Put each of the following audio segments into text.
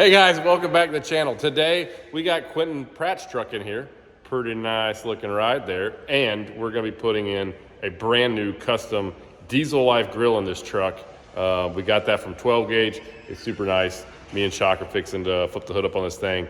Hey guys, welcome back to the channel. Today we got Quentin Pratt's truck in here. Pretty nice looking ride there. And we're gonna be putting in a brand new custom diesel life grill in this truck. We got that from 12 gauge. It's super nice. Me and Shock are fixing to flip the hood up on this thing,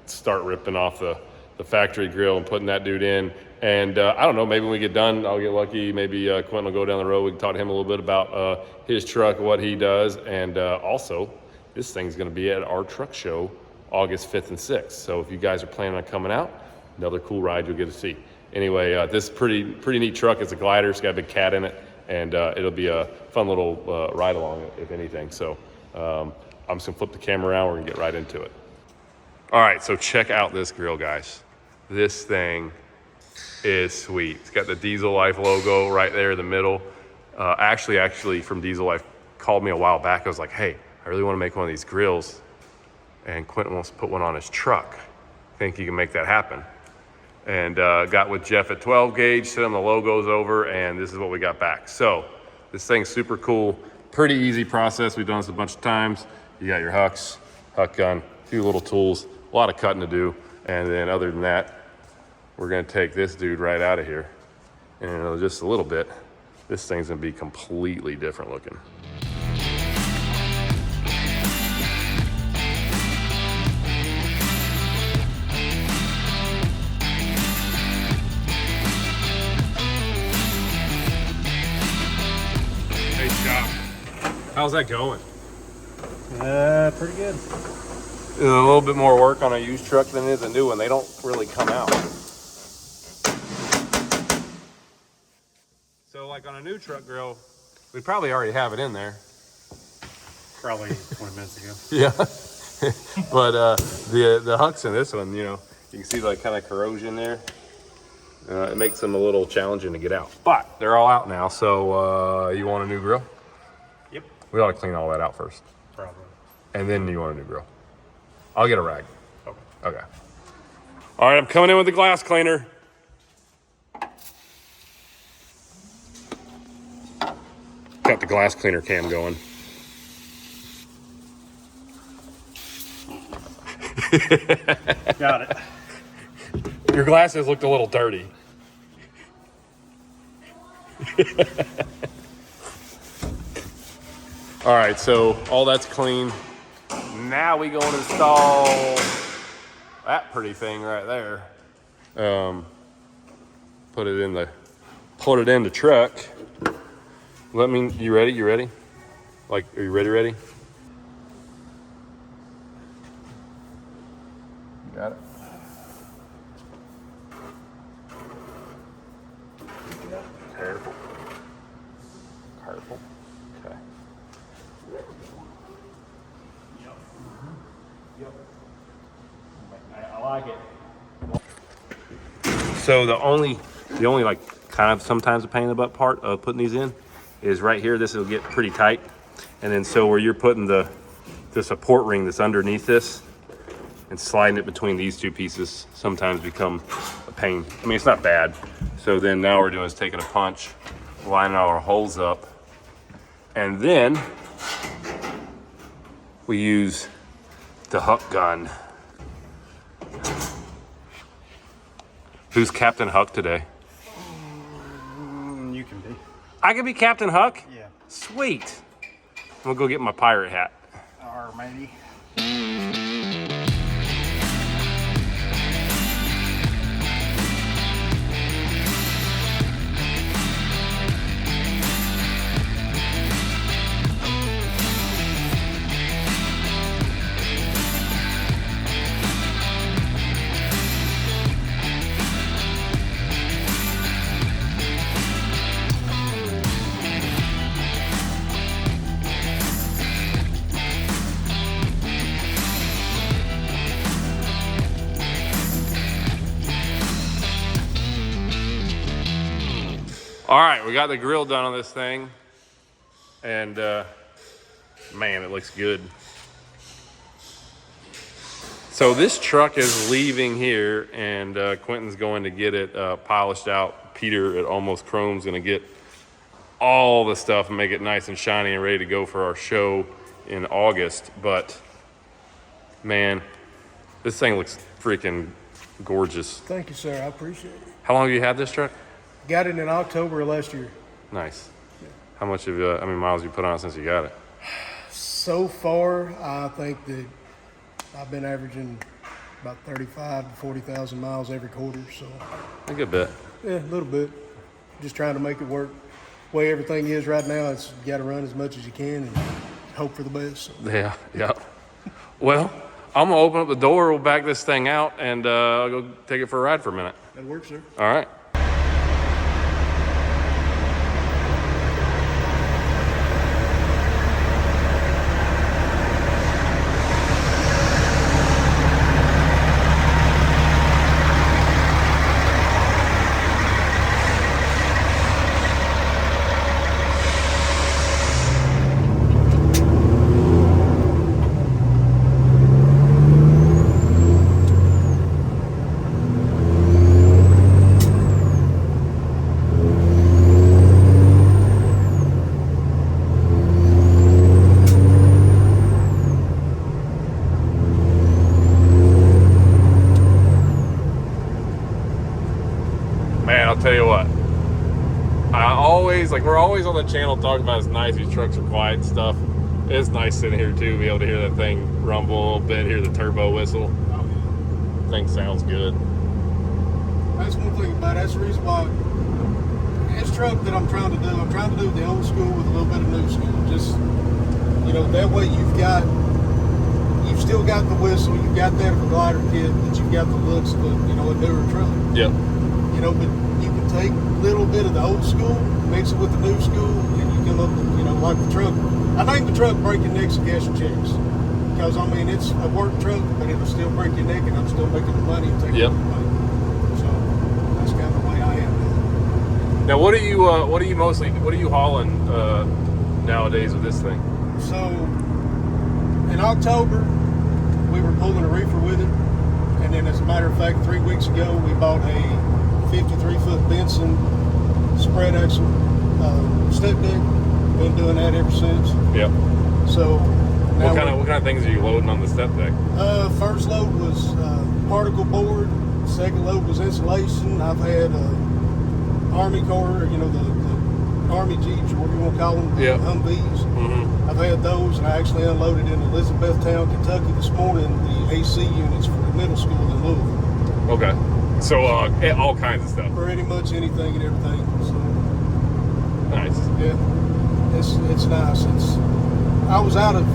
start ripping off the factory grill and putting that dude in. And I don't know, maybe when we get done, I'll get lucky. Maybe Quentin will go down the road. We can talk to him a little bit about his truck, what he does. And also, this thing's gonna be at our truck show August 5th and 6th. So if you guys are planning on coming out, another cool ride you'll get to see. Anyway, this is pretty neat truck. It's a glider, it's got a big cat in it, and it'll be a fun little ride along, if anything. So I'm just gonna flip the camera around, we're gonna get right into it. All right, so check out this grill, guys. This thing is sweet. It's got the Diesel Life logo right there in the middle. Actually from Diesel Life called me a while back. I was like, hey, I really want to make one of these grills, and Quentin wants to put one on his truck. Think you can make that happen? And got with Jeff at 12 gauge, sent him the logos over, and this is what we got back. So this thing's super cool, pretty easy process. We've done this a bunch of times. You got your hucks, huck gun, a few little tools, a lot of cutting to do, and then other than that, we're gonna take this dude right out of here, and in just a little bit, this thing's gonna be completely different looking. How's that going? Pretty good. A little bit more work on a used truck than it is a new one. They don't really come out. So like on a new truck grill, we probably already have it in there. Probably 20 minutes ago. Yeah. But the hucks in this one, you know, you can see like kind of corrosion there. It makes them a little challenging to get out. But they're all out now, so you want a new grill? Yep. We ought to clean all that out first. Probably. And then you want a new grill. I'll get a rag. Okay. Okay. All right, I'm coming in with the glass cleaner. Got the glass cleaner cam going. Got it. Your glasses looked a little dirty. All right, so all that's clean. Now we go and install that pretty thing right there. Put it in the truck. You ready? You ready? Like, are you ready? You got it. Careful. Okay. Yep. I like it. So the only like kind of sometimes a pain in the butt part of putting these in is right here. This will get pretty tight, and then so where you're putting the support ring that's underneath this and sliding it between these two pieces sometimes become a pain. I mean, it's not bad. So then now we're doing is taking a punch, lining our holes up, and then we use the huck gun. Who's Captain Huck today? You can be. I can be Captain Huck? Yeah. Sweet. I'm gonna go get my pirate hat. Or maybe. All right, we got the grill done on this thing, and man, it looks good. So this truck is leaving here, and Quentin's going to get it polished out. Peter at Almost Chrome's gonna get all the stuff and make it nice and shiny and ready to go for our show in August. But Man, this thing looks freaking gorgeous. Thank you, sir. I appreciate it. How long have you had this truck? Got it in October of last year. Nice. How much of how many miles have you put on it since you got it? So far, I think that I've been averaging about 35 to 40,000 miles every quarter. So, A good bit. yeah, a little bit. Just trying to make it work. The way everything is right now, it's you got to run as much as you can and hope for the best. So. Yeah. Well, I'm gonna open up the door. We'll back this thing out, and I'll go take it for a ride for a minute. That works, sir. All right. Man, I'll tell you what. We're always on the channel talking about it's nice, these trucks are quiet and stuff. It's nice sitting here too, be able to hear that thing rumble a little bit, hear the turbo whistle. Thing sounds good. That's one thing about it. That's the reason why this truck that I'm trying to do the old school with a little bit of new school. Just, that way you've still got the whistle, you've got that of a glider kit, but you've got the looks of a newer truck. Yep. But you can take a little bit of the old school, mix it with the new school, and you come up with, like the truck. I named the truck Breaking Necks and Cashing Checks. Because, it's a work truck, but it'll still break your neck, and I'm still making the money and taking the money. So, that's kind of the way I am. Now, what are you hauling nowadays with this thing? So, in October, we were pulling a reefer with it. And then, as a matter of fact, 3 weeks ago, we bought a 53-foot Benson spread axle step deck. Been doing that ever since. Yep. So what kind of things are you loading on the step deck? First load was particle board. Second load was insulation. I've had Army car, the Army Jeeps, or whatever you want to call them, Humvees. Mm-hmm. I've had those, and I actually unloaded in Elizabethtown, Kentucky this morning the AC units for the middle school in Louisville. Okay. So all kinds of stuff. Pretty much anything and everything. So, nice. Yeah, it's nice. I was out of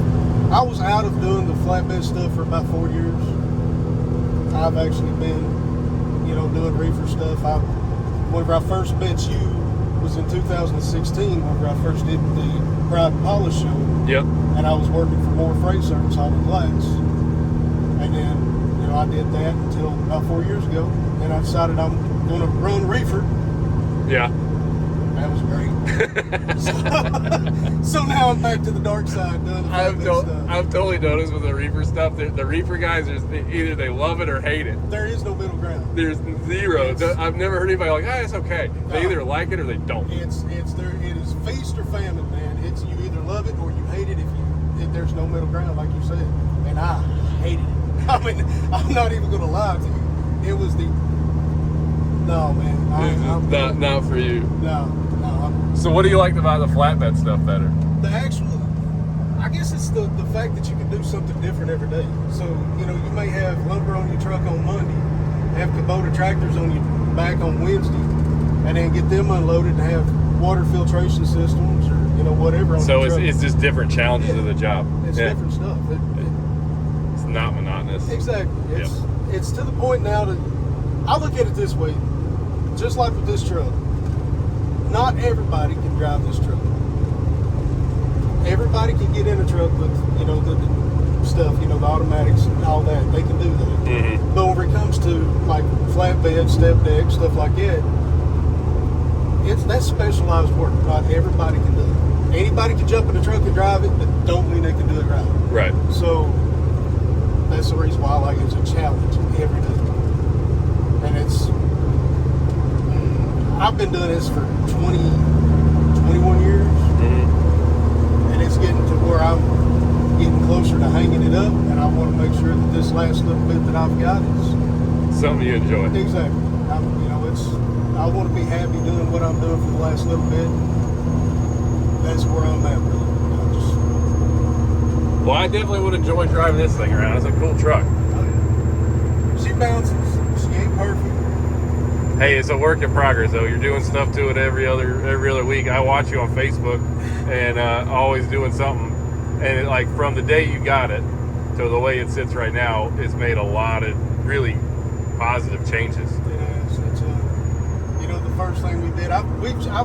doing the flatbed stuff for about 4 years. I've actually been, doing reefer stuff. Whenever I first met you was in 2016. Whenever I first did the Pride and Polish show. Yep. And I was working for More Freight Service hauling glass. And then, I did that until about 4 years ago. And I decided I'm going to run reefer. Yeah. That was great. so now I'm back to the dark side doing the stuff. I've totally noticed with the reefer stuff, the reefer guys, either they love it or hate it. There is no middle ground. There's zero. I've never heard anybody like, it's okay. They either like it or they don't. It is feast or famine, man. It's you either love it or you hate it. If there's no middle ground, like you said, and I hated it. I mean, I'm not even going to lie to you. It was no, man. Not for you. No. So what do you like about the flatbed stuff better? The actual, I guess it's the fact that you can do something different every day. So, you may have lumber on your truck on Monday, have Kubota tractors on your back on Wednesday, and then get them unloaded and have water filtration systems or, whatever on so your truck. it's just different challenges of the job. It's different stuff. It's not monotonous. Exactly. It's to the point now that I look at it this way, just like with this truck. Not everybody can drive this truck. Everybody can get in a truck with, the stuff, the automatics and all that. They can do that. Mm-hmm. But when it comes to like flatbed, step deck, stuff like that, that's specialized work. Not everybody can do it. Anybody can jump in the truck and drive it, but don't mean they can do it right. Right. So that's the reason why I like it. It's a challenge every day. And I've been doing this for 21 years. Mm-hmm. And it's getting to where I'm getting closer to hanging it up, and I want to make sure that this last little bit that I've got is Something you enjoy. exactly. I want to be happy doing what I'm doing for the last little bit. That's where I'm at, really. Well, I definitely would enjoy driving this thing around. It's a cool truck. She bounces. She ain't perfect. Hey, it's a work in progress, though. You're doing stuff to it every other week. I watch you on Facebook, and always doing something. And like from the day you got it to the way it sits right now, it's made a lot of really positive changes. It's the first thing we did.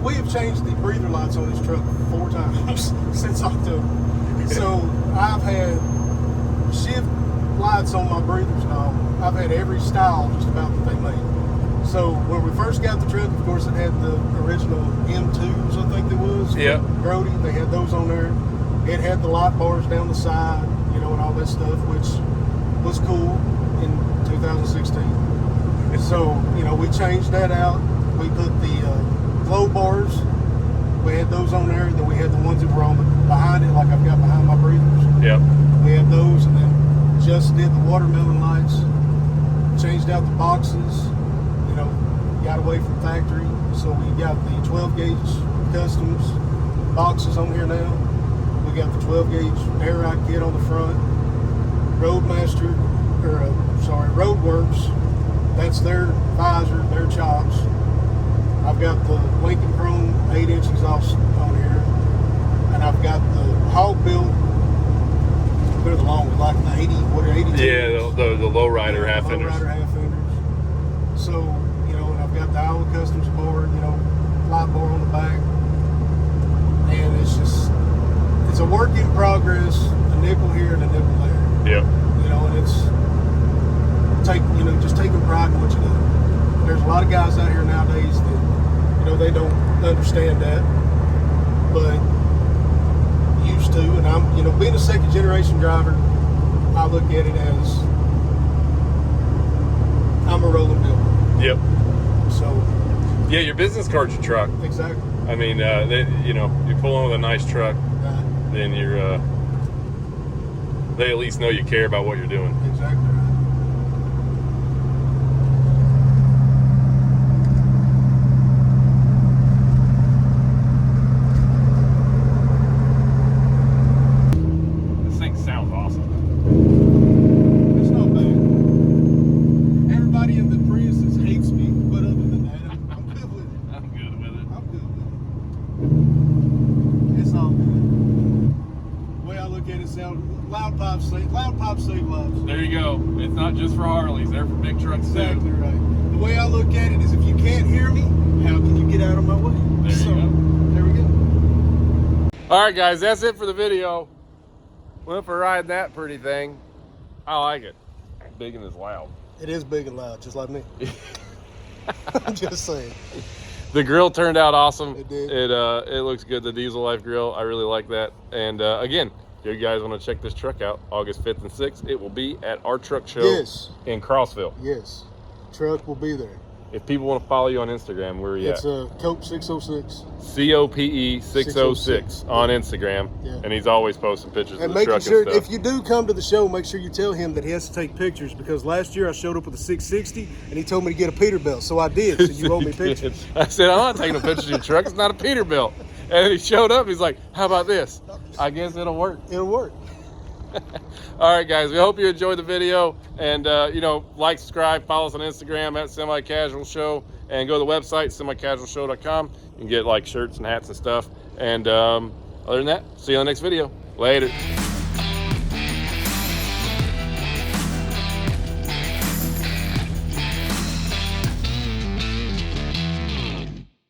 We have changed the breather lights on this truck 4 times since October. So I've had shift lights on my breathers now. I've had every style just about that they made. So when we first got the truck, of course, it had the original M2s, I think it was. Yeah. Grody, they had those on there. It had the light bars down the side, and all that stuff, which was cool in 2016. So, we changed that out. We put the glow bars. We had those on there. Then we had the ones that were on behind it, like I've got behind my breathers. Yep. We had those, and then just did the watermelon lights. Changed out the boxes. Got away from factory, so we got the 12 gauge customs boxes on here now. We got the 12 gauge air ride kit on the front. Roadmaster, Roadworks. That's their visor, their chops. I've got the Lincoln Chrome 8-inch exhaust on here, and I've got the Hog built. They're the long, like the 82. Yeah, the lowrider half fenders. Lowrider half fenders. So, and I've got the Iowa Customs board, light bar on the back, and it's a work in progress. A nickel here and a nickel there. Yep. And it's just taking pride in what you do. There's a lot of guys out here nowadays that they don't understand that, but used to. And I'm being a second generation driver, I look at it as I'm a rolling builder. Yep. So yeah, your business card's your truck. exactly. I mean, you pull on with a nice truck, then you're they at least know you care about what you're doing. Exactly right. This thing sounds awesome. It's not bad. Everybody in the Priuses hates me, but other than that, I'm good with it. I'm good with it. I'm good with it. It's all good. The way I look at it, loud pipes save lives. There you go. It's not just for Harleys; they're for big trucks Exactly too. right. The way I look at it is, if you can't hear me, how can you get out of my way? There you go. There we go. All right, guys, that's it for the video. Went for a ride in that pretty thing. I like it. Big and it's loud. It is big and loud, just like me. I'm just saying. The grill turned out awesome. It did. It looks good. The Diesel Life grill, I really like that. And again, if you guys want to check this truck out, August 5th and 6th, it will be at our truck show in Crossville. Yes. Truck will be there. If people want to follow you on Instagram, where are you It's at? Cope 606. COPE 606 on Instagram. Yeah. And he's always posting pictures And of the making truck sure, and stuff. if you do come to the show, make sure you tell him that he has to take pictures, because last year I showed up with a 660 and he told me to get a Peterbilt, so I did. So you owe me pictures. I said, I'm not taking no pictures of your truck. It's not a Peterbilt. And he showed up. He's like, how about this? I guess it'll work. It'll work. All right, guys, we hope you enjoyed the video. And, like, subscribe, follow us on Instagram at Semi Casual Show, and go to the website, semicasualshow.com. You can get, like, shirts and hats and stuff. And other than that, see you on the next video. Later.